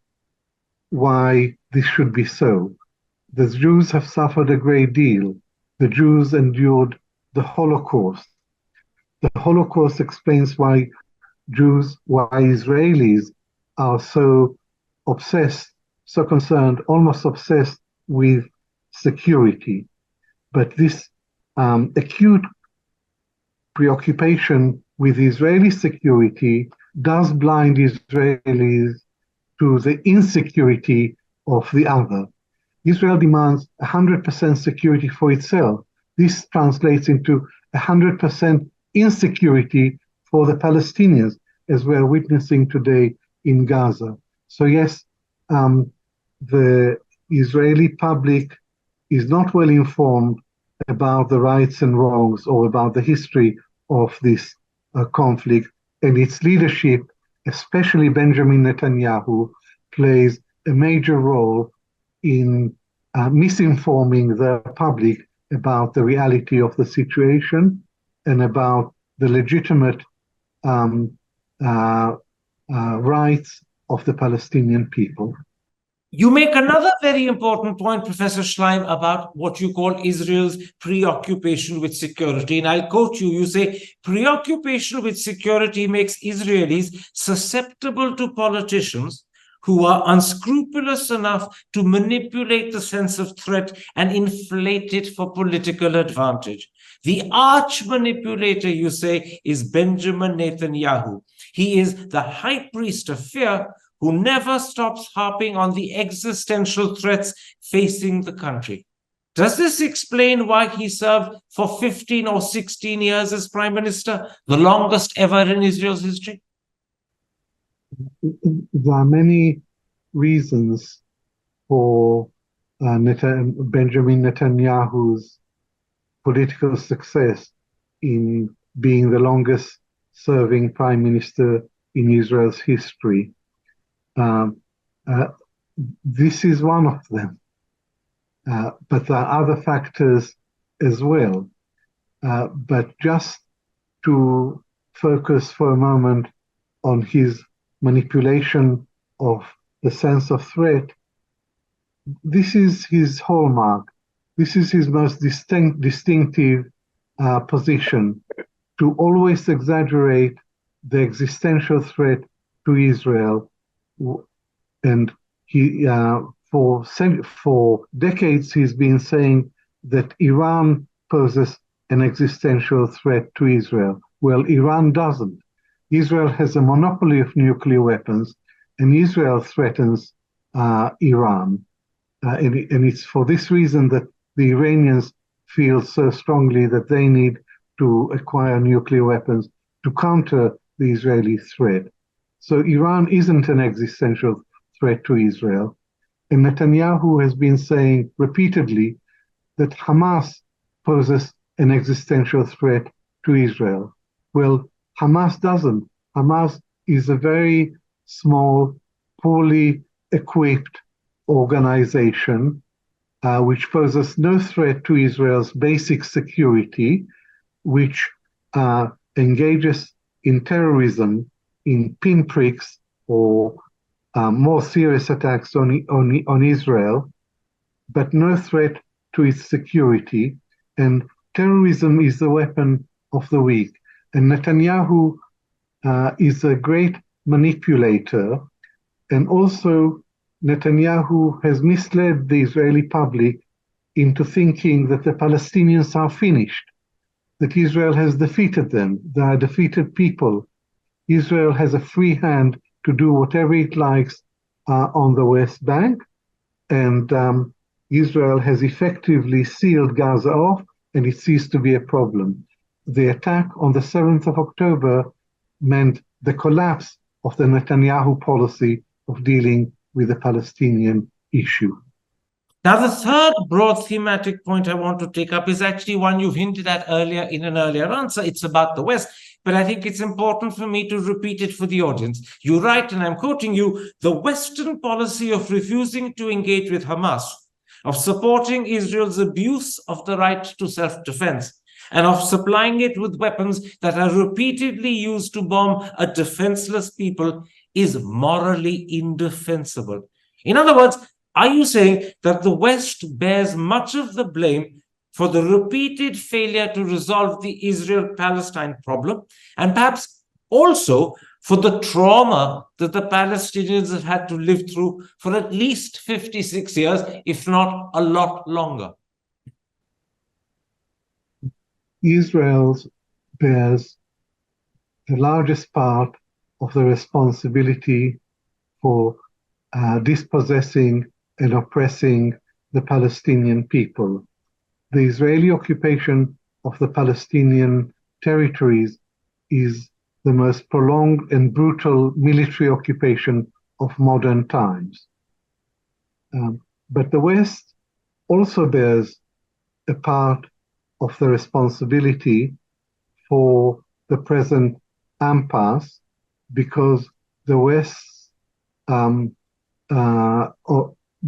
why this should be so. The Jews have suffered a great deal. The Jews endured the Holocaust. The Holocaust explains why Israelis are so obsessed, so concerned, almost obsessed with security. But this acute preoccupation with Israeli security does blind Israelis to the insecurity of the other. Israel demands 100% security for itself. This translates into 100% insecurity for the Palestinians, as we're witnessing today in Gaza. So yes, the Israeli public is not well informed about the rights and wrongs or about the history of this conflict, and its leadership, especially Benjamin Netanyahu, plays a major role in misinforming the public about the reality of the situation and about the legitimate rights of the Palestinian people. You make another very important point, Professor Shlaim, about what you call Israel's preoccupation with security. And I'll quote you. You say, preoccupation with security makes Israelis susceptible to politicians who are unscrupulous enough to manipulate the sense of threat and inflate it for political advantage. The arch manipulator, you say, is Benjamin Netanyahu. He is the high priest of fear who never stops harping on the existential threats facing the country. Does this explain why he served for 15 or 16 years as prime minister, the longest ever in Israel's history? There are many reasons for Benjamin Netanyahu's political success in being the longest serving prime minister in Israel's history. This is one of them. But there are other factors as well. But just to focus for a moment on his manipulation of the sense of threat, this is his hallmark. This is his most distinctive position, to always exaggerate the existential threat to Israel. And he, for decades, he's been saying that Iran poses an existential threat to Israel. Well, Iran doesn't. Israel has a monopoly of nuclear weapons, and Israel threatens Iran. And it's for this reason that the Iranians feel so strongly that they need to acquire nuclear weapons to counter the Israeli threat. So Iran isn't an existential threat to Israel. And Netanyahu has been saying repeatedly that Hamas poses an existential threat to Israel. Well, Hamas doesn't. Hamas is a very small, poorly equipped organization which poses no threat to Israel's basic security, which engages in terrorism, in pinpricks or more serious attacks on Israel, but no threat to its security. And terrorism is the weapon of the weak. And Netanyahu is a great manipulator. And also, Netanyahu has misled the Israeli public into thinking that the Palestinians are finished, that Israel has defeated them. They are defeated people. Israel has a free hand to do whatever it likes on the West Bank, and Israel has effectively sealed Gaza off, and it ceased to be a problem. The attack on the 7th of October meant the collapse of the Netanyahu policy of dealing with the Palestinian issue. Now, the third broad thematic point I want to take up is actually one you've hinted at earlier in an earlier answer. It's about the West, but I think it's important for me to repeat it for the audience. You write, and I'm quoting you, the Western policy of refusing to engage with Hamas, of supporting Israel's abuse of the right to self-defense, and of supplying it with weapons that are repeatedly used to bomb a defenseless people is morally indefensible. In other words, are you saying that the West bears much of the blame for the repeated failure to resolve the Israel-Palestine problem, and perhaps also for the trauma that the Palestinians have had to live through for at least 56 years, if not a lot longer? Israel bears the largest part of the responsibility for dispossessing and oppressing the Palestinian people. The Israeli occupation of the Palestinian territories is the most prolonged and brutal military occupation of modern times. But the West also bears a part of the responsibility for the present impasse, because the West,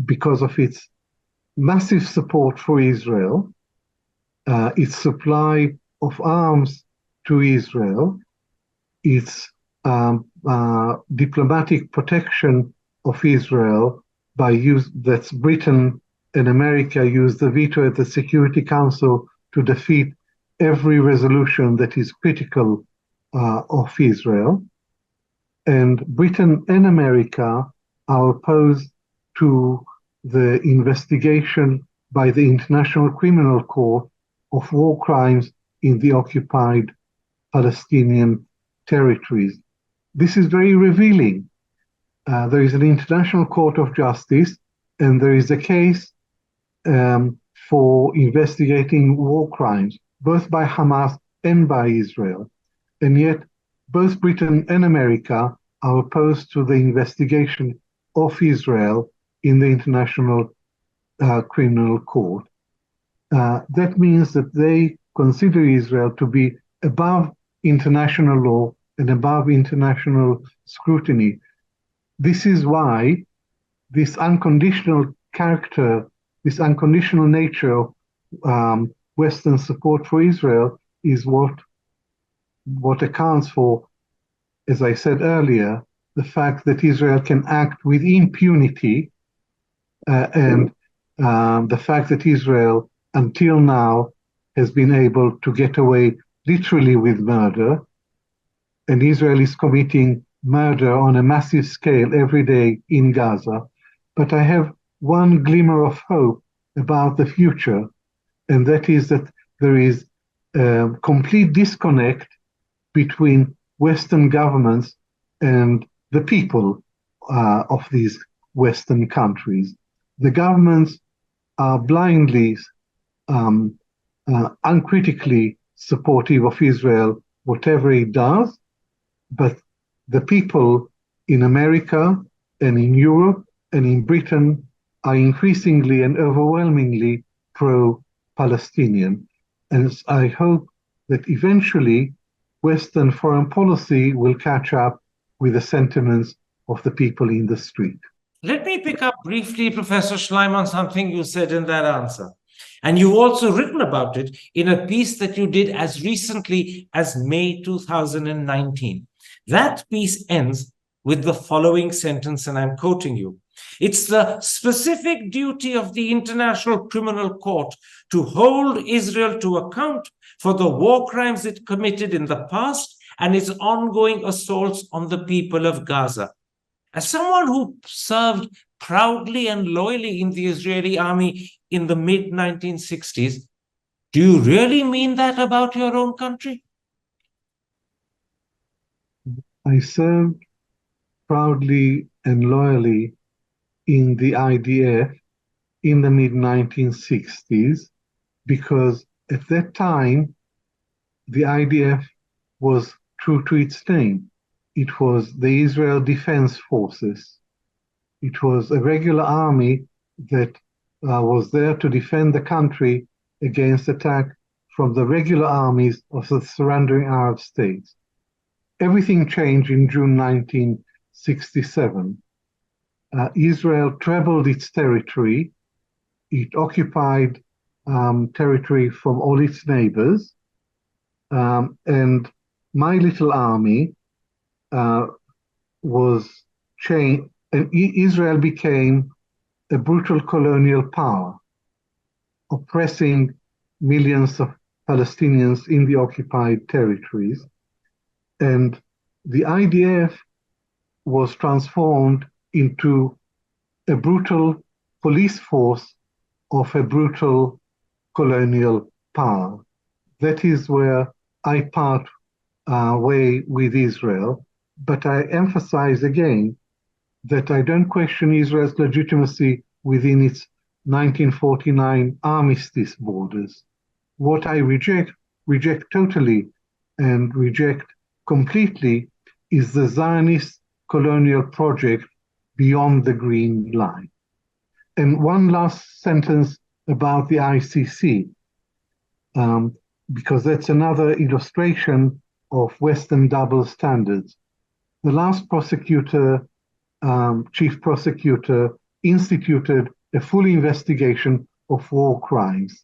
because of its massive support for Israel, its supply of arms to Israel, its diplomatic protection of Israel that's Britain and America used the veto at the Security Council to defeat every resolution that is critical of Israel. And Britain and America are opposed to the investigation by the International Criminal Court of war crimes in the occupied Palestinian territories. This is very revealing. There is an International Court of Justice, and there is a case for investigating war crimes, both by Hamas and by Israel. And yet, both Britain and America are opposed to the investigation of Israel in the International Criminal Court. That means that they consider Israel to be above international law and above international scrutiny. This is why this unconditional character, this unconditional nature of Western support for Israel is what accounts for, as I said earlier, the fact that Israel can act with impunity and the fact that Israel, until now, has been able to get away literally with murder, and Israel is committing murder on a massive scale every day in Gaza. But I have one glimmer of hope about the future, and that is that there is a complete disconnect between Western governments and the people of these Western countries. The governments are blindly, uncritically supportive of Israel, whatever it does, but the people in America and in Europe and in Britain are increasingly and overwhelmingly pro-Palestinian. And I hope that eventually Western foreign policy will catch up with the sentiments of the people in the street. Let me pick up briefly, Professor Shlaim, on something you said in that answer. And you've also written about it in a piece that you did as recently as May 2019. That piece ends with the following sentence, and I'm quoting you. It's the specific duty of the International Criminal Court to hold Israel to account for the war crimes it committed in the past and its ongoing assaults on the people of Gaza. As someone who served proudly and loyally in the Israeli army in the mid-1960s, do you really mean that about your own country? I served proudly and loyally in the IDF in the mid-1960s because at that time the IDF was true to its name. It was the Israel Defense Forces. It was a regular army that was there to defend the country against attack from the regular armies of the surrounding Arab states. Everything changed in June 1967. Israel trebled its territory. It occupied territory from all its neighbors. And my little army was changed, and Israel became a brutal colonial power, oppressing millions of Palestinians in the occupied territories. And the IDF was transformed into a brutal police force of a brutal colonial power. That is where I part way with Israel. But I emphasize again that I don't question Israel's legitimacy within its 1949 armistice borders. What I reject totally and reject completely is the Zionist colonial project beyond the Green Line. And one last sentence about the ICC, because that's another illustration of Western double standards. The last prosecutor, chief prosecutor, instituted a full investigation of war crimes.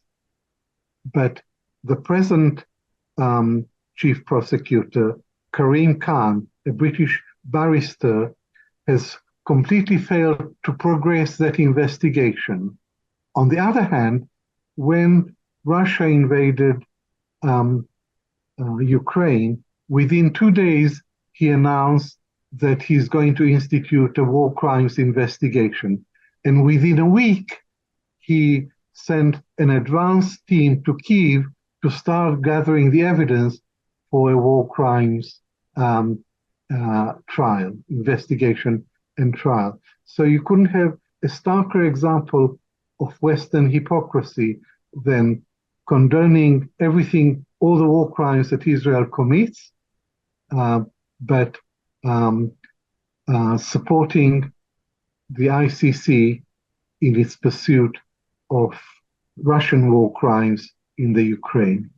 But the present chief prosecutor, Karan, a British barrister, has completely failed to progress that investigation. On the other hand, when Russia invaded Ukraine, within 2 days, he announced that he's going to institute a war crimes investigation. And within a week, he sent an advanced team to Kyiv to start gathering the evidence for a war crimes trial, investigation and trial. So you couldn't have a starker example of Western hypocrisy then condoning everything, all the war crimes that Israel commits, but supporting the ICC in its pursuit of Russian war crimes in the Ukraine.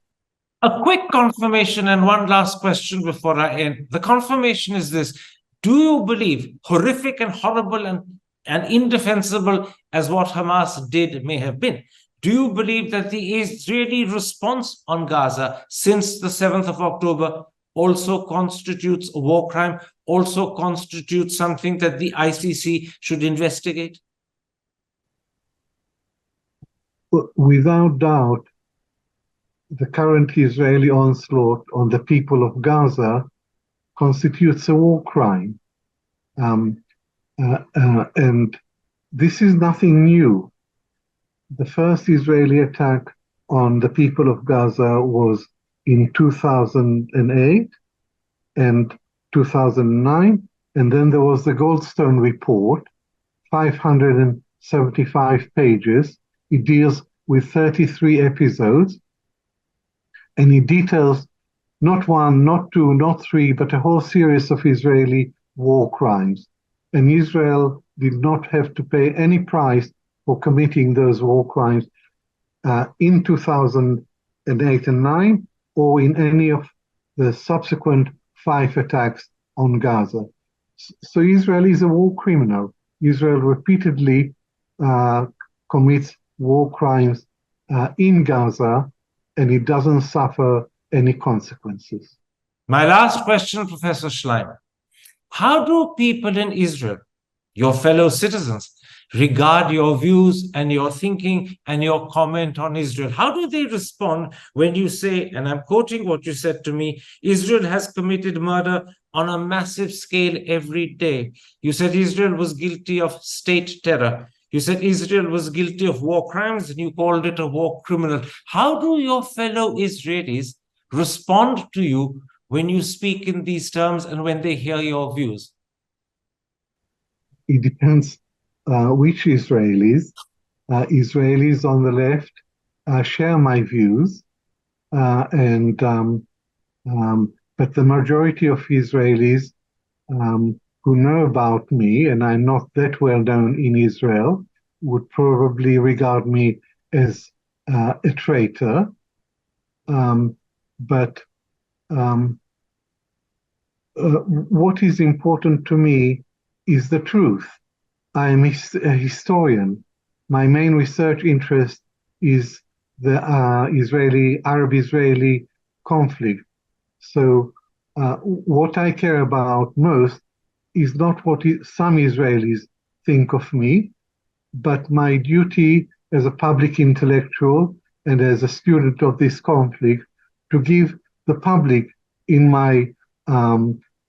A quick confirmation and one last question before I end. The confirmation is this. Do you believe, horrific and horrible and indefensible as what Hamas did may have been, do you believe that the Israeli response on Gaza since the 7th of October also constitutes a war crime, also constitutes something that the ICC should investigate? Without doubt, the current Israeli onslaught on the people of Gaza constitutes a war crime. And this is nothing new. The first Israeli attack on the people of Gaza was in 2008 and 2009, and then there was the Goldstone report, 575 pages. It deals with 33 episodes, and it details not one, not two, not three, but a whole series of Israeli war crimes. And Israel did not have to pay any price for committing those war crimes in 2008 and 9, or in any of the subsequent 5 attacks on Gaza. So Israel is a war criminal. Israel repeatedly commits war crimes in Gaza, and it doesn't suffer any consequences. My last question, Professor Shlaim. How do people in Israel, your fellow citizens, regard your views and your thinking and your comment on Israel? How do they respond when you say, and I'm quoting what you said to me, Israel has committed murder on a massive scale every day. You said Israel was guilty of state terror. You said Israel was guilty of war crimes, and you called it a war criminal. How do your fellow Israelis respond to you when you speak in these terms and when they hear your views? It depends which Israelis. Israelis on the left share my views, but the majority of Israelis who know about me, and I'm not that well known in Israel, would probably regard me as a traitor. But what is important to me is the truth. I am a historian. My main research interest is the Arab-Israeli conflict. So what I care about most is not what some Israelis think of me, but my duty as a public intellectual and as a student of this conflict to give the public in my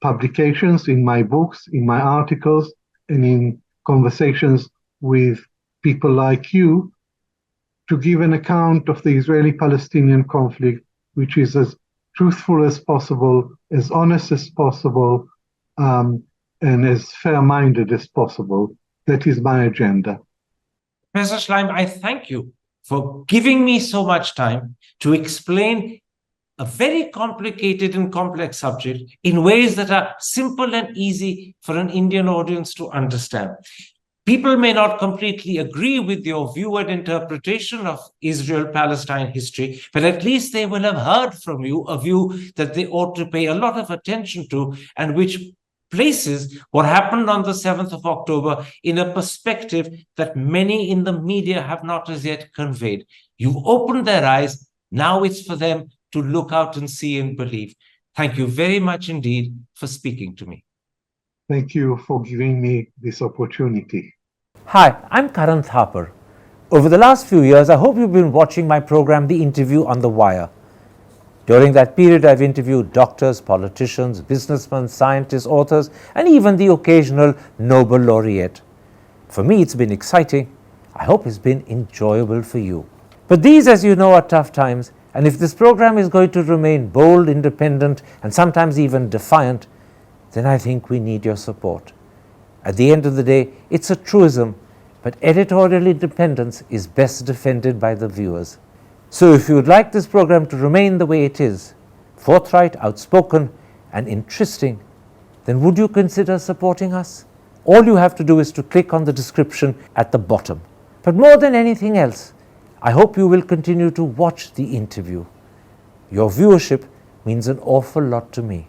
publications, in my books, in my articles, and in conversations with people like you, to give an account of the Israeli-Palestinian conflict, which is as truthful as possible, as honest as possible, and as fair-minded as possible. That is my agenda. Professor Shlaim, I thank you for giving me so much time to explain a very complicated and complex subject in ways that are simple and easy for an Indian audience to understand. People may not completely agree with your view and interpretation of Israel-Palestine history, but at least they will have heard from you a view that they ought to pay a lot of attention to, and which places what happened on the 7th of October in a perspective that many in the media have not as yet conveyed. You've opened their eyes. Now it's for them to look out and see and believe. Thank you very much indeed for speaking to me. Thank you for giving me this opportunity. Hi, I'm Karan Thapar. Over the last few years, I hope you've been watching my program, The Interview on the Wire. During that period, I've interviewed doctors, politicians, businessmen, scientists, authors, and even the occasional Nobel laureate. For me, it's been exciting. I hope it's been enjoyable for you. But these, as you know, are tough times, and if this program is going to remain bold, independent, and sometimes even defiant, then I think we need your support. At the end of the day, it's a truism, but editorial independence is best defended by the viewers. So if you would like this program to remain the way it is, forthright, outspoken, and interesting, then would you consider supporting us? All you have to do is to click on the description at the bottom. But more than anything else, I hope you will continue to watch the interview. Your viewership means an awful lot to me.